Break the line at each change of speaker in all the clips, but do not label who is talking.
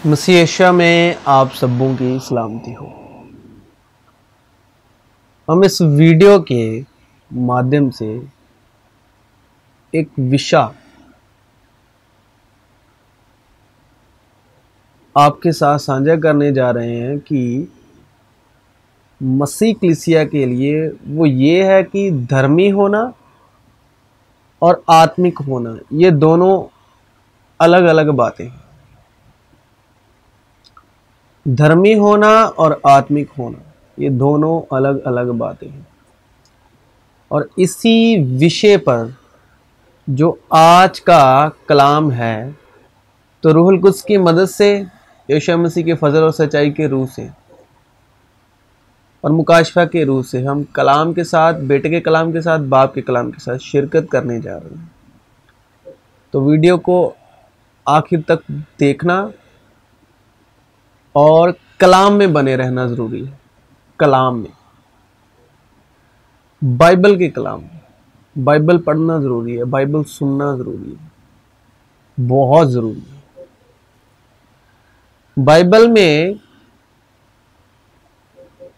मसीह यीशु में आप सबों की सलामती हो। हम इस वीडियो के माध्यम से एक विषय आपके साथ साझा करने जा रहे हैं कि मसीह कलीसिया के लिए वो ये है कि धर्मी होना और आत्मिक होना, ये दोनों अलग अलग बातें हैं। धर्मी होना और आत्मिक होना, ये दोनों अलग अलग बातें हैं। और इसी विषय पर जो आज का कलाम है, तो रूहुल कुद्स की मदद से, यीशु मसीह के फजल और सच्चाई के रूह से और मुकाशफा के रूह से हम कलाम के साथ, बेटे के कलाम के साथ, बाप के कलाम के साथ शिरकत करने जा रहे हैं। तो वीडियो को आखिर तक देखना और कलाम में बने रहना ज़रूरी है। कलाम में, बाइबल के कलाम में, बाइबल पढ़ना ज़रूरी है, बाइबल सुनना ज़रूरी है, बहुत ज़रूरी है। बाइबल में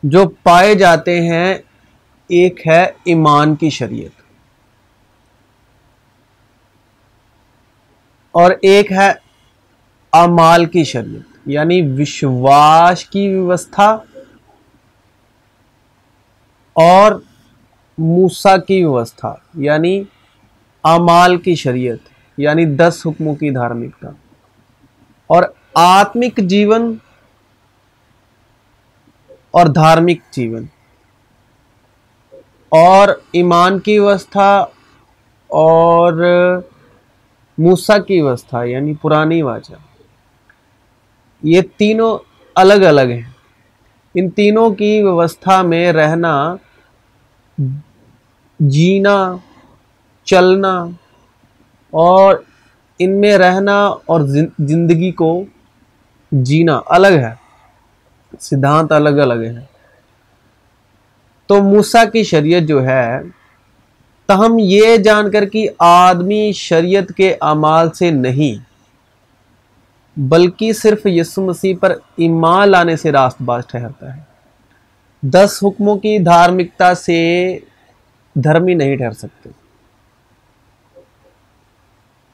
जो पाए जाते हैं, एक है ईमान की शरीयत और एक है अमाल की शरीयत, यानी विश्वास की व्यवस्था और मूसा की व्यवस्था, यानी अमाल की शरीयत, यानी 10 हुक्मों की धार्मिकता। और आत्मिक जीवन और धार्मिक जीवन और ईमान की व्यवस्था और मूसा की व्यवस्था, यानी पुरानी वाचा, ये तीनों अलग अलग हैं। इन तीनों की व्यवस्था में रहना, जीना, चलना और इनमें रहना और जिंदगी को जीना अलग है, सिद्धांत अलग अलग है। तो मूसा की शरीयत जो है, तो हम ये जानकर कि आदमी शरीयत के अमाल से नहीं, बल्कि सिर्फ यीशु मसीह पर ईमान लाने से रास्तबाज ठहरता है। 10 हुक्मों की धार्मिकता से धर्मी नहीं ठहर सकते।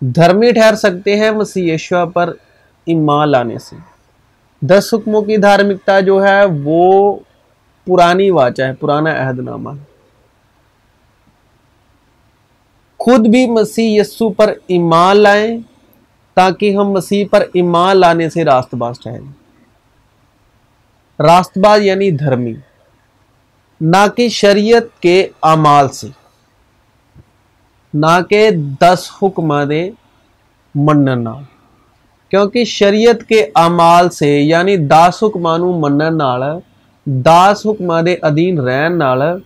धर्मी ठहर सकते हैं मसीह यीशु पर ईमान लाने से। 10 हुक्मों की धार्मिकता जो है वो पुरानी वाचा है, पुराना अहदनामा है। खुद भी मसीह यीशु पर ईमान लाएं ताकि हम मसीह पर ईमान लाने से रास्तबाज ठहरें। रास्तबाज यानी धर्मी, ना कि शरीयत के अमाल से, ना के 10 हुक्म दे मनना। क्योंकि शरीयत के अमाल से यानी 10 हुक्मां नूं मनन नाल, 10 हुक्मां दे अधीन रहन नाल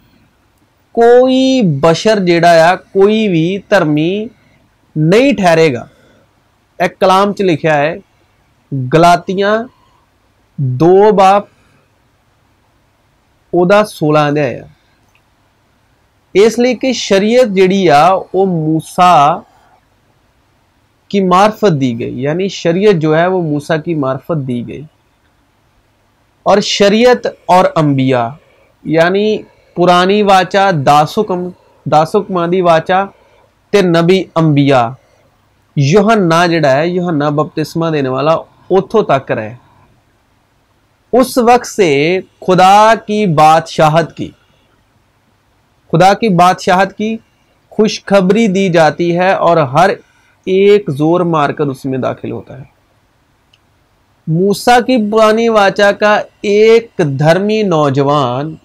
कोई बशर जेड़ा आ, कोई भी धर्मी नहीं ठहरेगा। एक कलाम च लिखा है, गलातियां 2 बाब ओदा 16 अध्याय। इसलिए कि शरीयत जिहड़ी आ वो मूसा की मार्फत दी गई, यानी शरीयत जो है वो मूसा की मार्फत दी गई। और शरीयत और अंबिया यानी पुरानी वाचा 10 हुक्मां दी वाचा ते नबी अंबिया, यूहन्ना जिहड़ा है, यूहन्ना बपतिस्मा देने वाला, उथों तक रहे। उस वक्त से खुदा की बादशाहत की खुशखबरी दी जाती है और हर एक जोर मारकर उसमें दाखिल होता है। मूसा की पुरानी वाचा का एक धर्मी नौजवान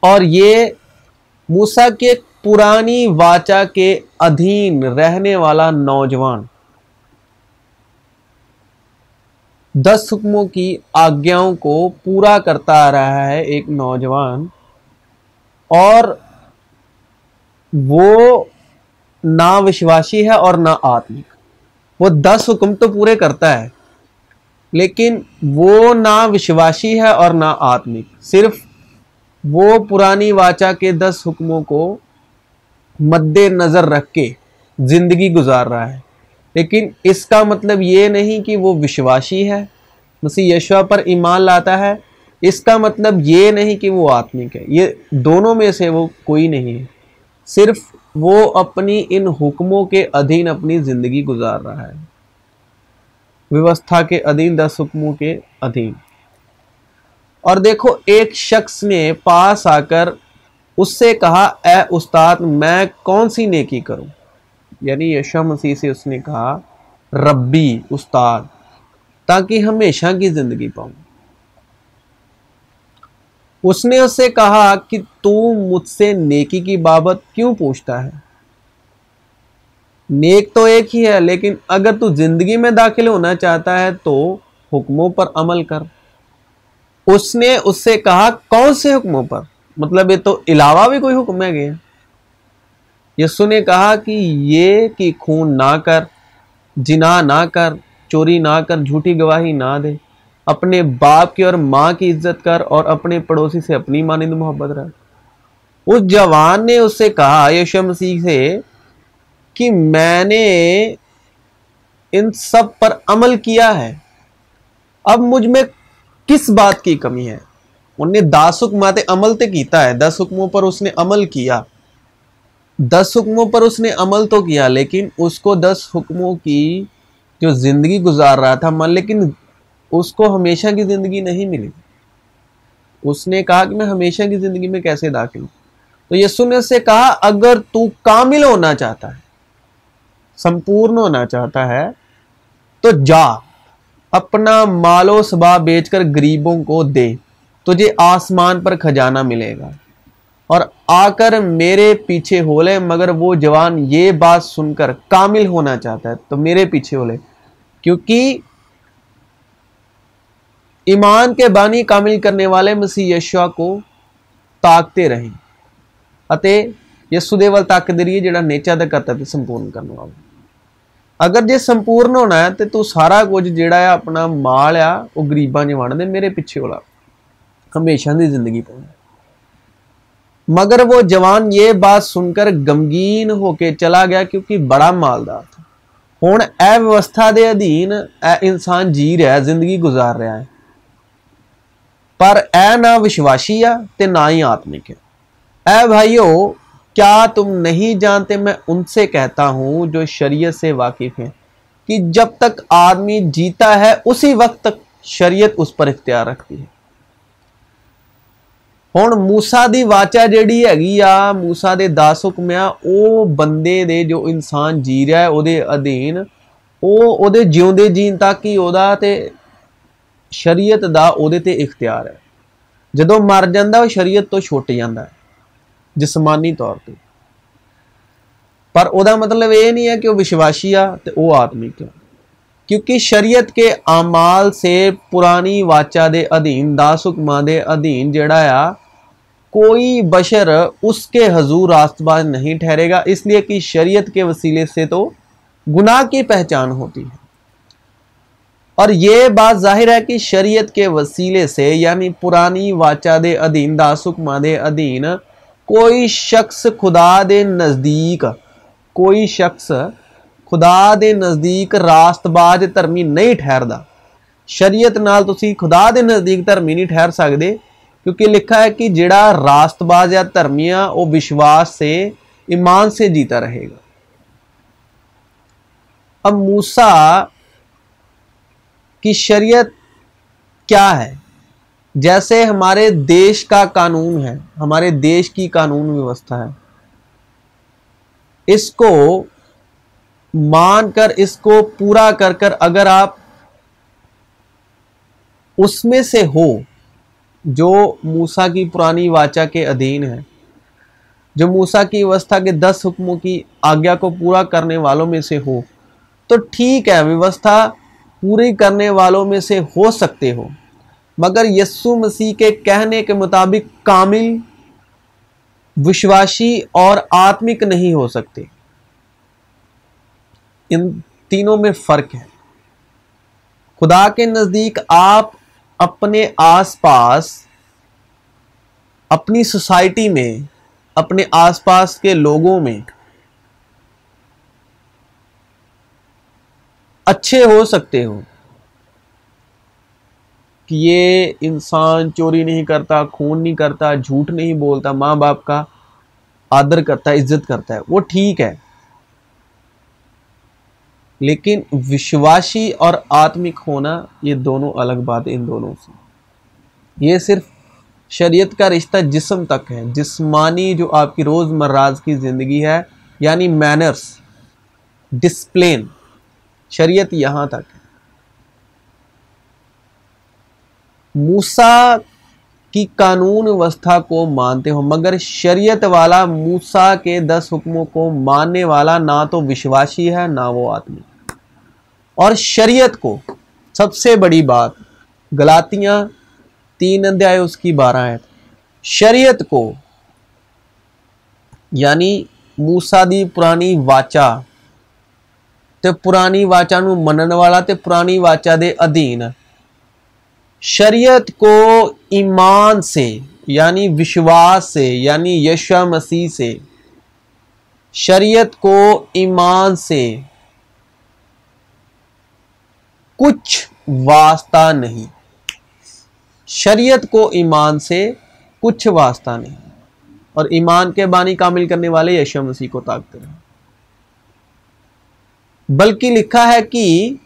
और ये मूसा के पुरानी वाचा के अधीन रहने वाला नौजवान 10 हुक्मों की आज्ञाओं को पूरा करता आ रहा है, एक नौजवान। और वो ना विश्वासी है और ना आत्मिक। वो 10 हुक्म तो पूरे करता है, लेकिन वो ना विश्वासी है और ना आत्मिक। सिर्फ वो पुरानी वाचा के 10 हुक्मों को मद्देनजर रख के जिंदगी गुजार रहा है। लेकिन इसका मतलब ये नहीं कि वो विश्वासी है, मसीह यीशु पर ईमान लाता है, इसका मतलब ये नहीं कि वो आत्मिक है। ये दोनों में से वो कोई नहीं है, सिर्फ वो अपनी इन हुक्मों के अधीन अपनी जिंदगी गुजार रहा है, व्यवस्था के अधीन, 10 हुक्मों के अधीन। और देखो, एक शख्स ने पास आकर उससे कहा, ए उस्ताद, मैं कौन सी नेकी करूं? यानी यीशु मसीह से उसने कहा, रब्बी, उस्ताद, ताकि हमेशा की जिंदगी पाऊं। उसने उससे कहा कि तू मुझसे नेकी की बाबत क्यों पूछता है? नेक तो एक ही है, लेकिन अगर तू जिंदगी में दाखिल होना चाहता है तो हुक्मों पर अमल कर। उसने उससे कहा, कौन से हुक्मों पर? मतलब ये तो अलावा भी कोई हुक्म है गया? यीशु ने कहा कि ये कि खून ना कर, जिना ना कर, चोरी ना कर, झूठी गवाही ना दे, अपने बाप की और माँ की इज्जत कर, और अपने पड़ोसी से अपनी मानिंद मोहब्बत रख। उस जवान ने उससे कहा, यीशु मसीह से, कि मैंने इन सब पर अमल किया है, अब मुझ में किस बात की कमी है? उन्हें 10 हुक्म ते अमल ते कीता है, 10 हुक्मों पर उसने अमल किया, 10 हुक्मों पर उसने अमल तो किया, लेकिन उसको 10 हुक्मों की जो जिंदगी गुजार रहा था मन, लेकिन उसको हमेशा की जिंदगी नहीं मिली। उसने कहा कि मैं हमेशा की जिंदगी में कैसे दाखिल हूं? तो यीशु ने उससे कहा, अगर तू कामिल होना चाहता है, संपूर्ण होना चाहता है, तो जा अपना मालो सबा बेचकर गरीबों को दे, तुझे आसमान पर खजाना मिलेगा, और आकर मेरे पीछे हो ले। मगर वो जवान ये बात सुनकर कामिल होना चाहता है तो मेरे पीछे हो ले, क्योंकि ईमान के बानी कामिल करने वाले मसीह यीशु को ताकते रहें, ਅਤੇ ਯਿਸੂ ਦੇ ਵੱਲ ਤੱਕਦੇ ਰਹੀਏ ਜਿਹੜਾ ਨੇਚਾ ਦਾ ਕਰਤਾ ਤੇ ਸੰਪੂਰਨ ਕਰਨ ਵਾਲਾ। ਅਗਰ ਜੇ ਸੰਪੂਰਨ ਹੋਣਾ ਹੈ ਤੇ ਤੂੰ ਸਾਰਾ ਕੁਝ ਜਿਹੜਾ ਆ ਆਪਣਾ ਮਾਲ ਆ ਉਹ ਗਰੀਬਾਂ 'ਚ ਵੰਡ ਦੇ, ਮੇਰੇ ਪਿੱਛੇ ਹੋਲਾ, हमेशा की जिंदगी पाऊंगा। मगर वो जवान ये बात सुनकर गमगीन होके चला गया, क्योंकि बड़ा मालदार था। हुण ए व्यवस्था के अधीन ए इंसान जी रहा है, जिंदगी गुजार रहा है, पर ए ना विश्वासी आ ते ना ही आत्मिक है। ए भाइयों, क्या तुम नहीं जानते, मैं उनसे कहता हूं जो शरीयत से वाकिफ है, कि जब तक आदमी जीता है उसी वक्त तक शरीयत उस पर इख्तियार रखती है। हुण मूसा दी वाचा जिहड़ी हैगी आ, मूसा दे 10 हुक्म आ, ओ बंदे दे जो इंसान जी रहा है ओदे अधीन, ओदे जिउंदे जीन तक ही ओदा ते शरीयत दा ओदे ते इख्तियार है। जदों मर जांदा ओ शरीयत तो छुट जांदा है जिसमानी तौर पर, पर ओदा मतलब ये नहीं है कि वह विश्वासी आ ते ओ आत्मिक है, क्योंकि शरीयत के अमाल से पुरानी वाचा दे अधीन, 10 हुक्मां दे अधीन जिहड़ा आ कोई बशर उसके हजूर रास्तबाज नहीं ठहरेगा, इसलिए कि शरीयत के वसीले से तो गुनाह की पहचान होती है। और यह बात जाहिर है कि शरीयत के वसीले से, यानी पुरानी वाचा दे अधीन, 10 हुक्मां दे अधीन कोई शख्स खुदा दे नज़दीक, कोई शख्स खुदा दे नज़दीक रास्तबाज धर्मी नहीं ठहरदा। शरीयत नाल तुसी खुदा दे नज़दीक धर्मी नहीं ठहर सकते, क्योंकि लिखा है कि जिहड़ा रास्तबाज या धर्मी आ वो विश्वास से, ईमान से जीता रहेगा। अब मूसा की शरीयत क्या है? जैसे हमारे देश का कानून है, हमारे देश की कानून व्यवस्था है, इसको मानकर, इसको पूरा कर कर अगर आप उसमें से हो जो मूसा की पुरानी वाचा के अधीन है, जो मूसा की व्यवस्था के 10 हुक्मों की आज्ञा को पूरा करने वालों में से हो, तो ठीक है, व्यवस्था पूरी करने वालों में से हो सकते हो, मगर यीशु मसीह के कहने के मुताबिक कामिल, विश्वासी और आत्मिक नहीं हो सकते। इन तीनों में फर्क है। खुदा के नजदीक आप अपने आसपास, अपनी सोसाइटी में, अपने आसपास के लोगों में अच्छे हो सकते हो कि ये इंसान चोरी नहीं करता, खून नहीं करता, झूठ नहीं बोलता, माँ बाप का आदर करता है, इज्जत करता है, वो ठीक है। लेकिन विश्वासी और आत्मिक होना ये दोनों अलग बात है। इन दोनों से ये सिर्फ शरीयत का रिश्ता जिस्म तक है, जिस्मानी जो आपकी रोज़मर्रा की ज़िंदगी है, यानी मैनर्स, डिसिप्लिन, शरीयत यहाँ तक है। मूसा की कानून व्यवस्था को मानते हो, मगर शरीयत वाला मूसा के 10 हुक्मों को मानने वाला ना तो विश्वासी है ना वो आत्मिक। और शरीयत को सबसे बड़ी बात, गलातियां 3 अध्याय उसकी 12 आयत, शरीयत को यानी मूसा दी पुरानी वाचा ते पुरानी वाचा नूं मनन वाला ते पुरानी वाचा दे अधीन शरीयत को ईमान से यानी विश्वास से यानी यीशु मसीह से, शरीयत को ईमान से कुछ वास्ता नहीं, शरीयत को ईमान से कुछ वास्ता नहीं। और ईमान के बानी कामिल करने वाले यीशु मसीह को ताकते हैं। बल्कि लिखा है कि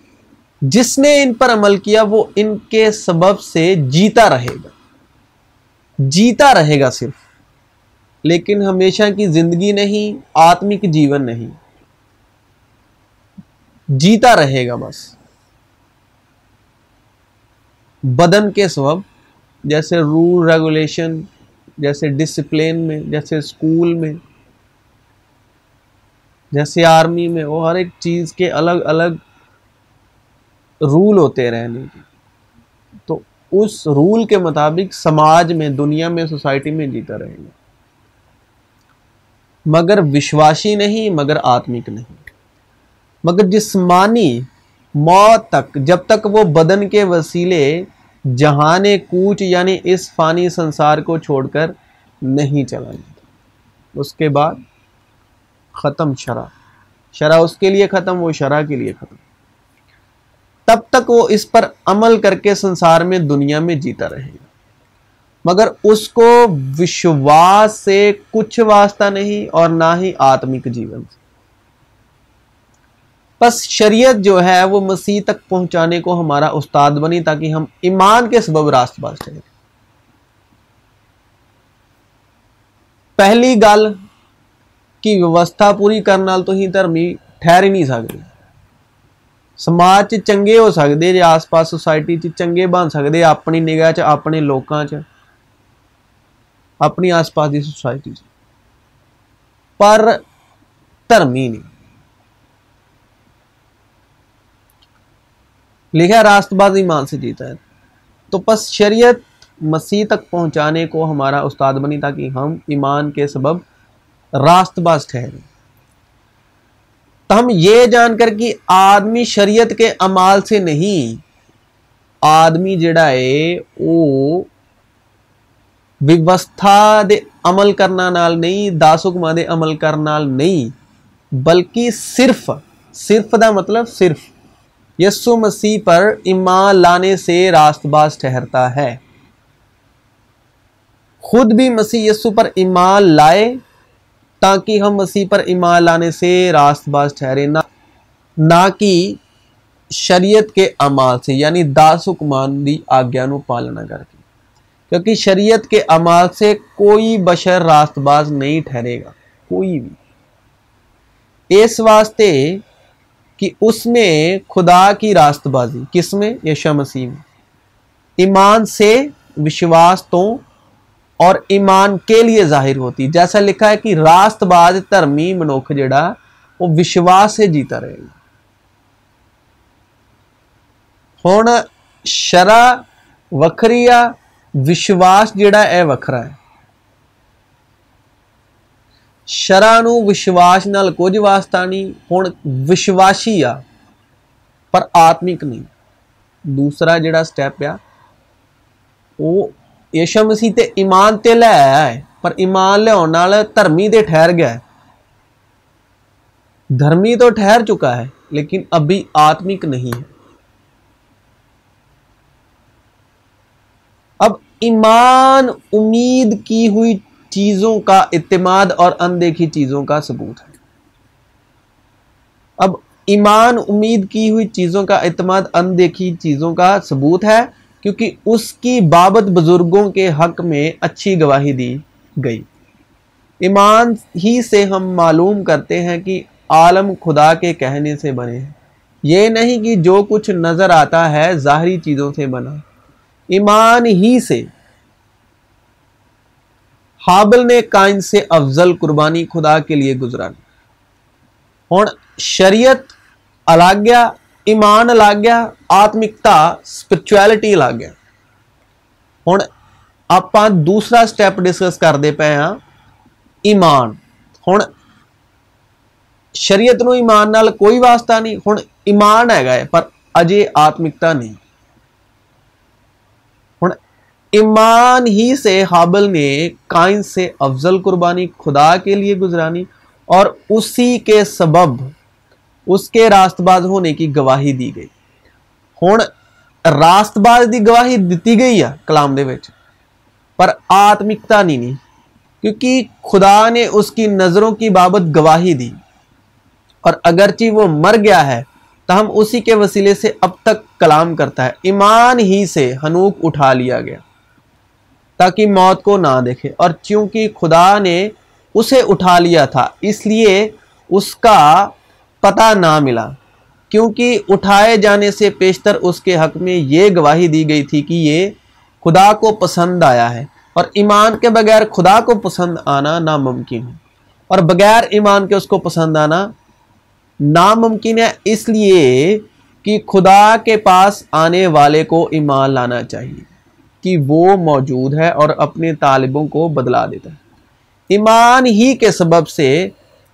जिसने इन पर अमल किया वो इनके सबब से जीता रहेगा, जीता रहेगा सिर्फ, लेकिन हमेशा की जिंदगी नहीं, आत्मिक जीवन नहीं, जीता रहेगा बस। बदन के सबब, जैसे रूल रेगुलेशन, जैसे डिसिप्लिन में, जैसे स्कूल में, जैसे आर्मी में, वो हर एक चीज के अलग अलग रूल होते रहने के, तो उस रूल के मुताबिक समाज में, दुनिया में, सोसाइटी में जीता रहेगा, मगर विश्वासी नहीं, मगर आत्मिक नहीं। मगर जिस्मानी मौत तक, जब तक वो बदन के वसीले जहाने कूच यानी इस फानी संसार को छोड़कर नहीं चला जाता, उसके बाद खत्म शरा, शरा उसके लिए खत्म, वो शरा के लिए खत्म। तब तक वो इस पर अमल करके संसार में, दुनिया में जीता रहेगा, मगर उसको विश्वास से कुछ वास्ता नहीं और ना ही आत्मिक जीवन से। बस शरीयत जो है वो मसीह तक पहुंचाने को हमारा उस्ताद बनी, ताकि हम ईमान के सबब रास्तबाज ठहरे। पहली गल की व्यवस्था पूरी करने नाल तो ही धर्मी ठहर ही नहीं सकते। समाज च चंगे हो सकते जे, आस पास सोसाइटी च चंगे बन सकते, अपनी निगाह च, अपने लोकां च, अपनी आस पास की सोसाइटी च, पर धर्मी नहीं। लिखा रास्तबाज ईमान से जीता है। तो बस शरीयत मसीह तक पहुंचाने को हमारा उस्ताद बनी, ताकि हम ईमान के सबब रास्तबाज ठहरे। तो हम ये जानकर कि आदमी शरीयत के अमाल से नहीं, आदमी जिहड़ा है वो व्यवस्था दे अमल करना नाल नहीं, 10 हुक्मां दे अमल करना नाल नहीं, बल्कि सिर्फ, सिर्फ दा मतलब सिर्फ यीशु मसीह पर ईमान लाने से रास्तबाज ठहरता है। खुद भी मसीह यीशु पर ईमान लाए ताकि हम मसीह पर ईमान लाने से रास्तबाज ठहरे, ना कि शरीयत के अमाल से, यानी 10 हुक्मां दी आज्ञा नूं पालना करके। क्योंकि शरीयत के अमाल से कोई बशर रास्तबाज नहीं ठहरेगा, कोई भी। इस वास्ते कि उसने खुदा की रास्तबाजी किसमें? यीशु मसीह में, ईमान से, विश्वास तो और ईमान के लिए जाहिर होती। जैसा लिखा है कि रास्तबाज धर्मी मनुख जिहड़ा वो विश्वास से जीता रहेगा। हुण शरा वखरी आ, विश्वास जिहड़ा है वखरा है। शरा नूं विश्वास नाल कुछ वास्ता नहीं। हुण विश्वासी आ पर आत्मिक नहीं। दूसरा जिहड़ा स्टैप आ वो यीशु मसीह ते ईमान ते लै आया है, पर ईमान लियाउण नाल धर्मी ते ठहर गया है। धर्मी तो ठहर चुका है, लेकिन अभी आत्मिक नहीं है। अब ईमान उम्मीद की हुई चीजों का इत्तेमाद और अनदेखी चीजों का सबूत है। अब ईमान उम्मीद की हुई चीजों का इत्तेमाद अनदेखी चीजों का सबूत है, क्योंकि उसकी बाबत बुजुर्गों के हक में अच्छी गवाही दी गई। ईमान ही से हम मालूम करते हैं कि आलम खुदा के कहने से बने हैं, ये नहीं कि जो कुछ नजर आता है ज़ाहिरी चीजों से बना। ईमान ही से हाबिल ने काइन से अफजल कुर्बानी खुदा के लिए गुजरानी। हुण शरीयत अलग गया, ईमान अलग गया, आत्मिकता स्पिरिचुअलिटी अलग गया। हुण आपां दूसरा स्टैप डिस्कस करते पे हाँ, ईमान। हुण शरीयत नूं ईमान नाल कोई वास्ता नहीं, हुण ईमान हैगा है पर अजे आत्मिकता नहीं। हुण ईमान ही से हाबिल ने काइन से अफजल कुर्बानी खुदा के लिए गुजरानी और उसी के सबब उसके रास्तबाज होने की गवाही दी गई। हुण रास्तबाज की गवाही दी गई है कलाम दे विच, पर आत्मिकता नहीं, क्योंकि खुदा ने उसकी नजरों की बाबत गवाही दी और अगरचे वो मर गया है तो हम उसी के वसीले से अब तक कलाम करता है। ईमान ही से हनूक उठा लिया गया ताकि मौत को ना देखे, और क्योंकि खुदा ने उसे उठा लिया था इसलिए उसका पता ना मिला, क्योंकि उठाए जाने से पेशतर उसके हक में ये गवाही दी गई थी कि ये खुदा को पसंद आया है, और ईमान के बगैर खुदा को पसंद आना नामुमकिन है, और बगैर ईमान के उसको पसंद आना नामुमकिन है, इसलिए कि खुदा के पास आने वाले को ईमान लाना चाहिए कि वो मौजूद है और अपने तालिबों को बदला देता है। ईमान ही के सबब से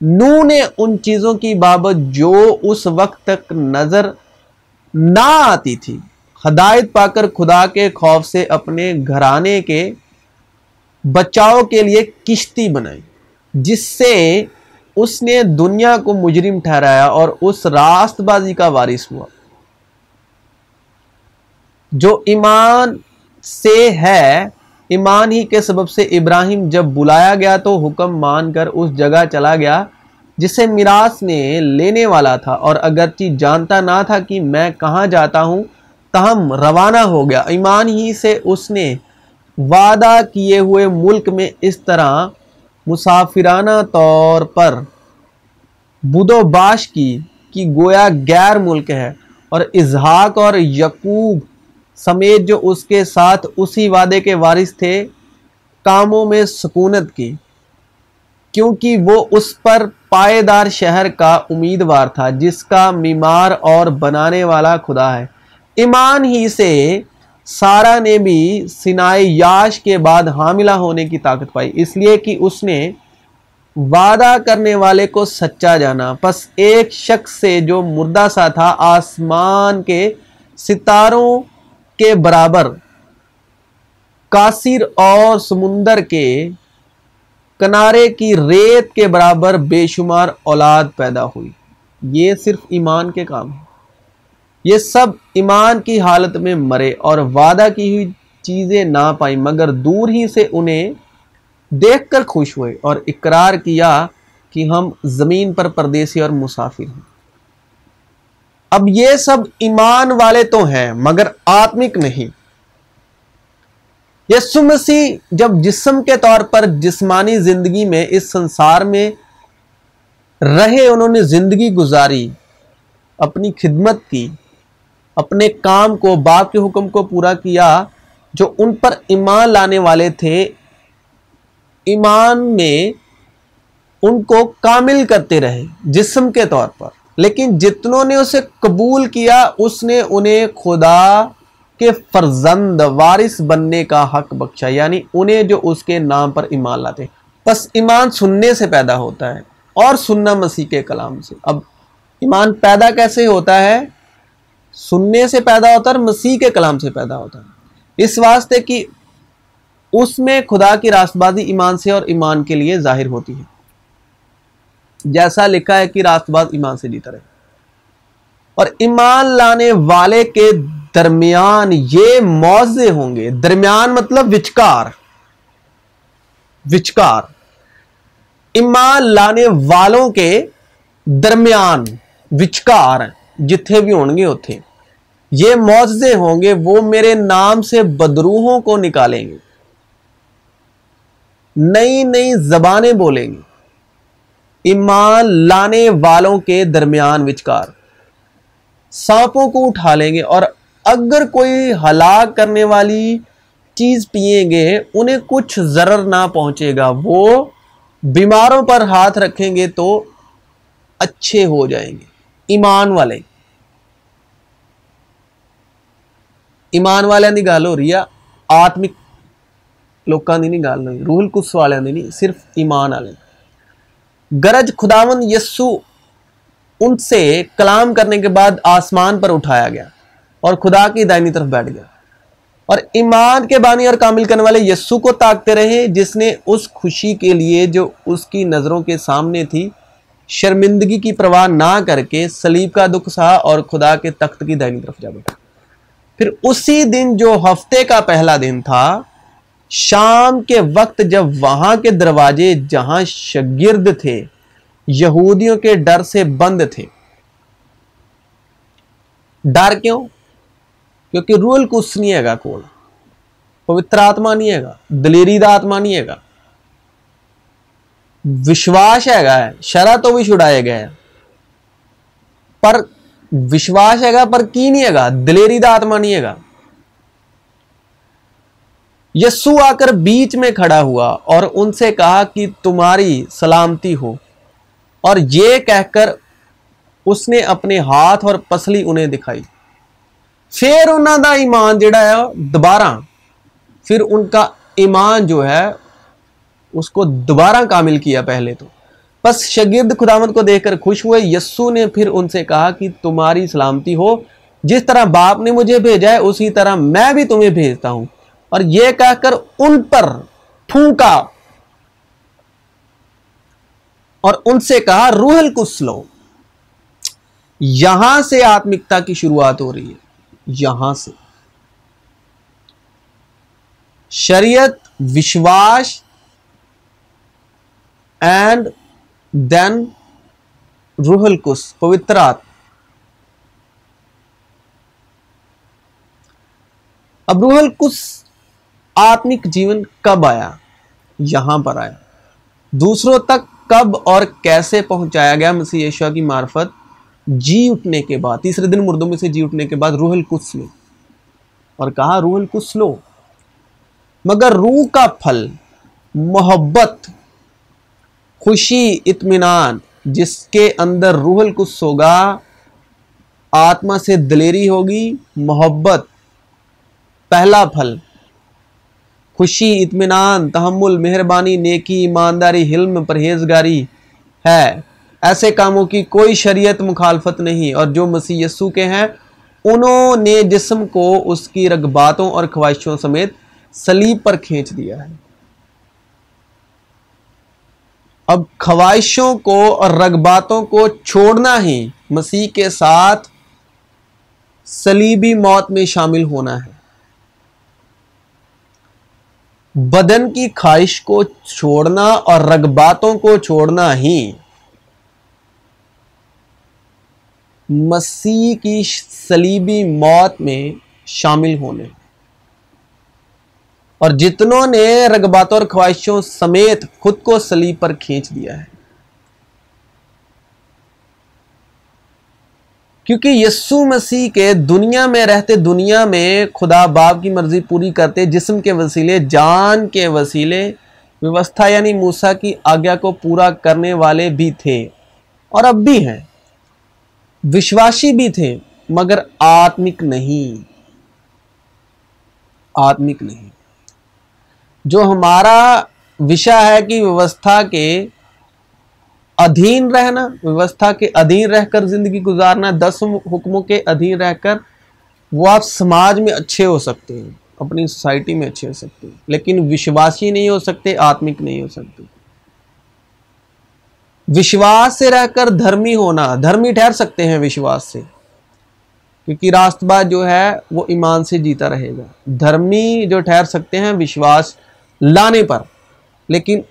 नूह ने उन चीज़ों की बाबत जो उस वक्त तक नज़र ना आती थी, हदायत पाकर खुदा के खौफ से अपने घराने के बचाव के लिए किश्ती बनाई, जिससे उसने दुनिया को मुजरिम ठहराया और उस रास्तबाजी का वारिस हुआ जो ईमान से है। ईमान ही के सबब से इब्राहिम जब बुलाया गया तो हुक्म मानकर उस जगह चला गया जिसे मिरास में लेने वाला था, और अगरचे जानता ना था कि मैं कहाँ जाता हूँ, तहम रवाना हो गया। ईमान ही से उसने वादा किए हुए मुल्क में इस तरह मुसाफिराना तौर पर बुदोबाश की कि गोया गैर मुल्क है, और इजहाक और यकूब समेत जो उसके साथ उसी वादे के वारिस थे कामों में सुकूनत की, क्योंकि वो उस पर पायेदार शहर का उम्मीदवार था जिसका मीमार और बनाने वाला खुदा है। ईमान ही से सारा ने भी सिनाए याश के बाद हामिला होने की ताकत पाई, इसलिए कि उसने वादा करने वाले को सच्चा जाना। बस एक शख्स से जो मुर्दा सा था, आसमान के सितारों के बराबर कासिर और समुंदर के किनारे की रेत के बराबर बेशुमार औलाद पैदा हुई। ये सिर्फ ईमान के काम है। ये सब ईमान की हालत में मरे और वादा की हुई चीजें ना पाई, मगर दूर ही से उन्हें देखकर खुश हुए और इकरार किया कि हम जमीन पर परदेसी और मुसाफिर हैं। अब ये सब ईमान वाले तो हैं मगर आत्मिक नहीं। यीशु मसीह जब जिस्म के तौर पर जिस्मानी जिंदगी में इस संसार में रहे, उन्होंने जिंदगी गुजारी, अपनी खिदमत की, अपने काम को, बाप के हुक्म को पूरा किया। जो उन पर ईमान लाने वाले थे, ईमान में उनको कामिल करते रहे जिस्म के तौर पर, लेकिन जितनों ने उसे कबूल किया उसने उन्हें खुदा के फर्जंद वारिस बनने का हक बख्शा, यानी उन्हें जो उसके नाम पर ईमान लाते। बस ईमान सुनने से पैदा होता है और सुनना मसीह के कलाम से। अब ईमान पैदा कैसे होता है? सुनने से पैदा होता है और मसीह के कलाम से पैदा होता है, इस वास्ते कि उसमें खुदा की रास्तबाजी ईमान से और ईमान के लिए जाहिर होती है। जैसा लिखा है कि रास्तबाज ईमान से जीता रहे। और ईमान लाने वाले के दरमियान ये मौजे होंगे। दरमियान मतलब विचकार, विचकार। ईमान लाने वालों के दरमियान विचकार जिथे भी होंगे उथे ये मौजे होंगे। वो मेरे नाम से बदरूहों को निकालेंगे, नई नई जबानें बोलेंगे। ईमान लाने वालों के दरमियान विचकार सांपों को उठा लेंगे, और अगर कोई हलाक करने वाली चीज पिएंगे उन्हें कुछ जरर ना पहुंचेगा। वो बीमारों पर हाथ रखेंगे तो अच्छे हो जाएंगे। ईमान वाले, ईमान वाले की गल हो रही है, आत्मिक लोगों की नहीं गल हो रही, रूहुल कुद्स वाले की नहीं, सिर्फ ईमान वाले। गरज खुदावंद यस्सु उनसे कलाम करने के बाद आसमान पर उठाया गया और खुदा की दाहिनी तरफ बैठ गया। और ईमान के बानी और कामिल करने वाले यस्सु को ताकते रहे, जिसने उस खुशी के लिए जो उसकी नजरों के सामने थी शर्मिंदगी की परवाह ना करके सलीब का दुख सहा और खुदा के तख्त की दाहिनी तरफ जा बैठा। फिर उसी दिन जो हफ्ते का पहला दिन था, शाम के वक्त, जब वहां के दरवाजे जहां शागिर्द थे यहूदियों के डर से बंद थे। डर क्यों? क्योंकि रूहुल कुद्स नहीं हैगा कोल, पवित्र आत्मा नहीं हैगा, दलेरी दा आत्मा नहीं हैगा। विश्वास हैगा, शरा तो भी छुड़ाया गया है, पर विश्वास हैगा पर की नहीं हैगा, दलेरी दा आत्मा नहीं हैगा। यस्सु आकर बीच में खड़ा हुआ और उनसे कहा कि तुम्हारी सलामती हो, और ये कहकर उसने अपने हाथ और पसली उन्हें दिखाई। फिर उन्हों का ईमान जिहड़ा है दोबारा, फिर उनका ईमान जो है उसको दोबारा कामिल किया पहले तो। बस शागिर्द खुदावंद को देखकर खुश हुए। यस्सु ने फिर उनसे कहा कि तुम्हारी सलामती हो, जिस तरह बाप ने मुझे भेजा है उसी तरह मैं भी तुम्हें भेजता हूं। और यह कहकर उन पर थूका और उनसे कहा रूहुल कुद्स लो। यहां से आत्मिकता की शुरुआत हो रही है, यहां से शरीयत, विश्वास एंड देन रूहुल कुद्स, पवित्र आत्मा। अब रूहुल कुद्स आत्मिक जीवन कब आया? यहां पर आया। दूसरों तक कब और कैसे पहुंचाया गया? मसीह यीशु की मार्फत जी उठने के बाद, तीसरे दिन मुर्दों में से जी उठने के बाद रूहुल कुद्स में, और कहा रूहुल कुद्स लो। मगर रूह का फल मोहब्बत, खुशी, इत्मीनान, जिसके अंदर रूहुल कुद्स होगा, आत्मा से दलेरी होगी, मोहब्बत पहला फल, खुशी, इत्मीनान, तहम्मुल, मेहरबानी, नेकी, ईमानदारी, हिल्म, परहेजगारी है। ऐसे कामों की कोई शरीयत मुखालफत नहीं। और जो मसीह यस्सु के हैं उन्होंने जिस्म को उसकी रगबातों और ख्वाहिशों समेत सलीब पर खींच दिया है। अब ख्वाहिशों को और रगबातों को छोड़ना ही मसीह के साथ सलीबी मौत में शामिल होना है। बदन की ख्वाहिश को छोड़ना और रगबातों को छोड़ना ही मसीह की सलीबी मौत में शामिल होने। और जितनों ने रगबातों और ख्वाहिशों समेत खुद को सलीब पर खींच दिया है, क्योंकि यीशु मसीह के दुनिया में रहते, दुनिया में खुदा बाप की मर्जी पूरी करते, जिस्म के वसीले, जान के वसीले, व्यवस्था यानी मूसा की आज्ञा को पूरा करने वाले भी थे और अब भी हैं। विश्वासी भी थे मगर आत्मिक नहीं, आत्मिक नहीं। जो हमारा विषय है कि व्यवस्था के अधीन रहना, व्यवस्था के अधीन रहकर जिंदगी गुजारना, 10 हुक्मों के अधीन रहकर, वो आप समाज में अच्छे हो सकते हैं, अपनी सोसाइटी में अच्छे हो सकते हैं, लेकिन विश्वासी नहीं हो सकते, आत्मिक नहीं हो सकते। विश्वास से रहकर धर्मी होना, धर्मी ठहर सकते हैं विश्वास से, क्योंकि रास्तबाज जो है वो ईमान से जीता रहेगा। धर्मी जो ठहर सकते हैं विश्वास लाने पर, लेकिन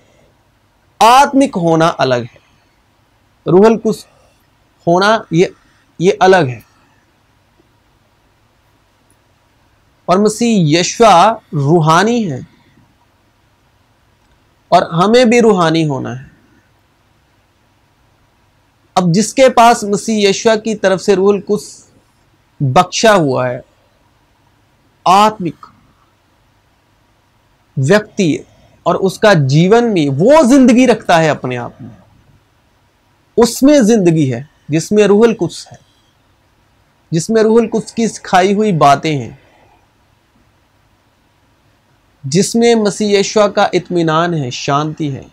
आत्मिक होना अलग है, रूहल कुछ होना ये अलग है। और मसीह यीशु रूहानी है और हमें भी रूहानी होना है। अब जिसके पास मसीह यीशु की तरफ से रूहल कुछ बख्शा हुआ है, आत्मिक व्यक्ति और उसका जीवन में वो जिंदगी रखता है अपने आप में, उसमें जिंदगी है जिसमें रूहल कुछ है, जिसमें रूहल कुछ की सिखाई हुई बातें हैं, जिसमें मसीह यीशु का इत्मीनान है, शांति है,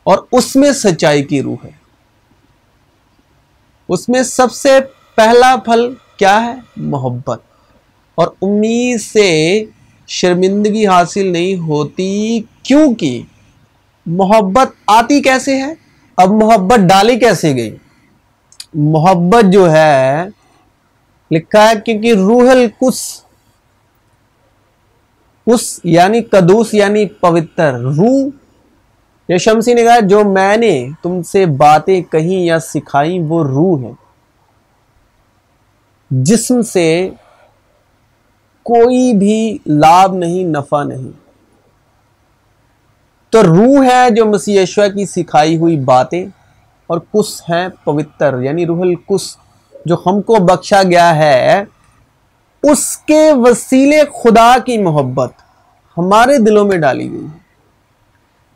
और उसमें सच्चाई की रूह है। उसमें सबसे पहला फल क्या है? मोहब्बत। और उम्मीद से शर्मिंदगी हासिल नहीं होती, क्योंकि मोहब्बत आती कैसे है? अब मोहब्बत डाली कैसे गई? मोहब्बत जो है लिखा है क्योंकि रूहल कुस यानी कदूस यानी पवित्र रूह। यीशु मसीह ने कहा जो मैंने तुमसे बातें कही या सिखाई वो रूह है, जिस्म से कोई भी लाभ नहीं, नफा नहीं। तो रूह है जो मसीह यीशु की सिखाई हुई बातें, और कुस है पवित्र यानी रूहल कुस जो हमको बख्शा गया है। उसके वसीले खुदा की मोहब्बत हमारे दिलों में डाली गई है।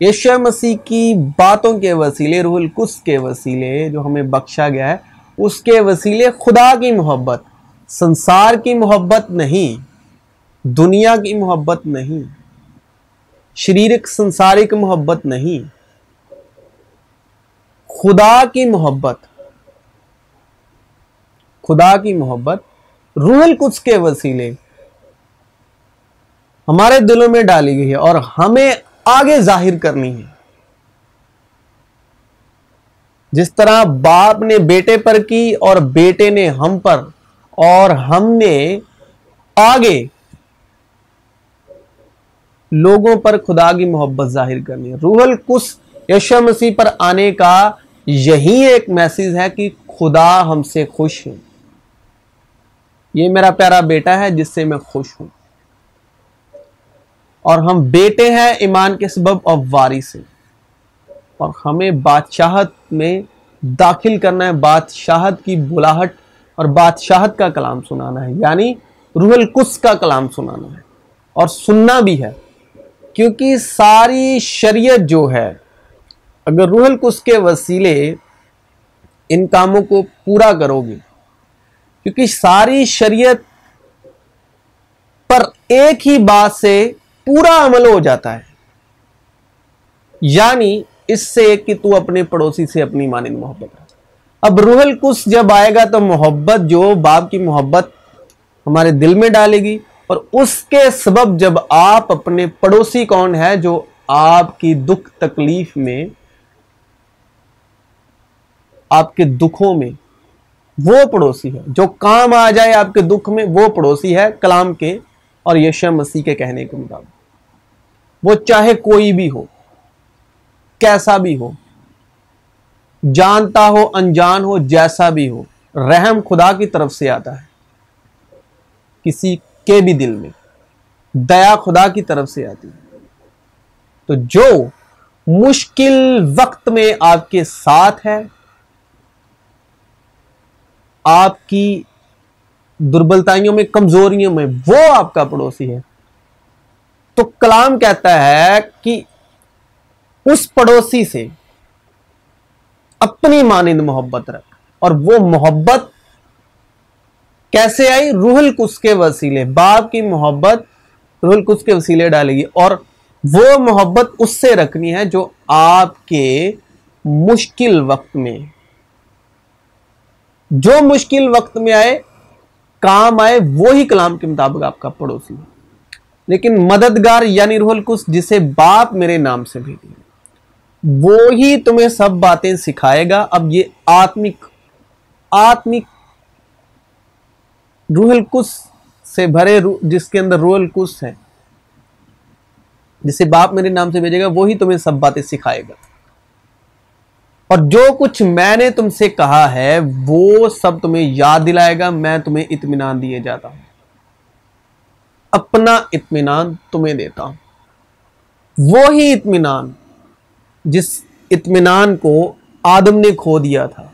यीशु मसीह की बातों के वसीले, रूहुल कुद्स के वसीले जो हमें बख्शा गया है, उसके वसीले खुदा की मोहब्बत, संसार की मोहब्बत नहीं, दुनिया की मोहब्बत नहीं, शारीरिक संसारिक मोहब्बत नहीं, खुदा की मोहब्बत, खुदा की मोहब्बत रूहुल कुद्स के वसीले हमारे दिलों में डाली गई है और हमें आगे जाहिर करनी है। जिस तरह बाप ने बेटे पर की और बेटे ने हम पर, और हमने आगे लोगों पर खुदा की मोहब्बत जाहिर करनी है। रूहुल कुद्स यीशु मसीह पर आने का यही एक मैसेज है कि खुदा हमसे खुश है। ये मेरा प्यारा बेटा है जिससे मैं खुश हूं, और हम बेटे हैं ईमान के सबब और वारिस हैं, और हमें बादशाहत में दाखिल करना है। बादशाहत की बुलाहट और बादशाहत का कलाम सुनाना है, यानी रूहुल कुद्स का कलाम सुनाना है, और सुनना भी है। क्योंकि सारी शरीयत जो है, अगर रूहुल कुद्स के वसीले इन कामों को पूरा करोगे, क्योंकि सारी शरीयत पर एक ही बात से पूरा अमल हो जाता है, यानी इससे कि तू अपने पड़ोसी से अपनी मानिंद मोहब्बत रख। अब रूहुल कुद्स जब आएगा तो मोहब्बत, जो बाप की मोहब्बत हमारे दिल में डालेगी, और उसके सबब जब आप अपने पड़ोसी, कौन है जो आपकी दुख तकलीफ में, आपके दुखों में, वो पड़ोसी है जो काम आ जाए आपके दुख में, वो पड़ोसी है कलाम के और यीशु मसीह के कहने के मुताबिक। वो चाहे कोई भी हो, कैसा भी हो, जानता हो अनजान हो, जैसा भी हो, रहम खुदा की तरफ से आता है। किसी के भी दिल में दया खुदा की तरफ से आती है। तो जो मुश्किल वक्त में आपके साथ है, आपकी दुर्बलताइयों में, कमजोरियों में, वो आपका पड़ोसी है। तो कलाम कहता है कि उस पड़ोसी से अपनी मानिंद मोहब्बत रख। और वो मोहब्बत कैसे आई? रूहुल कुद्स के वसीले। बाप की मोहब्बत रूहुल कुद्स के वसीले डालेगी, और वो मोहब्बत उससे रखनी है जो आपके मुश्किल वक्त में, जो मुश्किल वक्त में आए, काम आए, वो ही कलाम के मुताबिक आपका पड़ोसी है। लेकिन मददगार यानी रूहुल कुद्स, जिसे बाप मेरे नाम से भेजेगा, वो ही तुम्हें सब बातें सिखाएगा। अब ये आत्मिक आत्मिक रूहल कुस से भरे, जिसके अंदर रूहल कुस है, जिसे बाप मेरे नाम से भेजेगा वही तुम्हें सब बातें सिखाएगा। और जो कुछ मैंने तुमसे कहा है वो सब तुम्हें याद दिलाएगा। मैं तुम्हें इत्मीनान दिए जाता हूं, अपना इत्मीनान तुम्हें देता हूं। वो ही इत्मीनान जिस इत्मीनान को आदम ने खो दिया था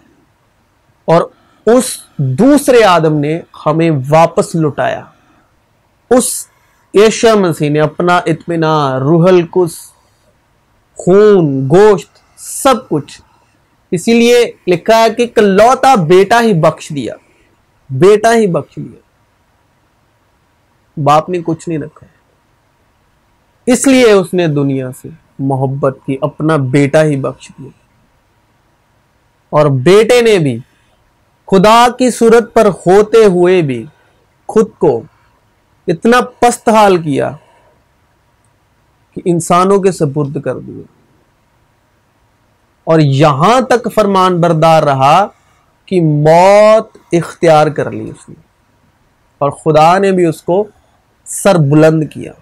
और उस दूसरे आदम ने हमें वापस लुटाया। उस यीशु मसीह ने अपना इत्मीनान, रूहल कुस, खून, गोश्त, सब कुछ, इसीलिए लिखा है कि इकलौता बेटा ही बख्श दिया, बेटा ही बख्श दिया। बाप ने कुछ नहीं रखा, इसलिए उसने दुनिया से मोहब्बत की, अपना बेटा ही बख्श दिया। और बेटे ने भी खुदा की सूरत पर होते हुए भी खुद को इतना पस्त हाल किया कि इंसानों के सुपुर्द कर दिया, और यहां तक फरमान बरदार रहा कि मौत इख्तियार कर ली उसने, और खुदा ने भी उसको सर बुलंद किया।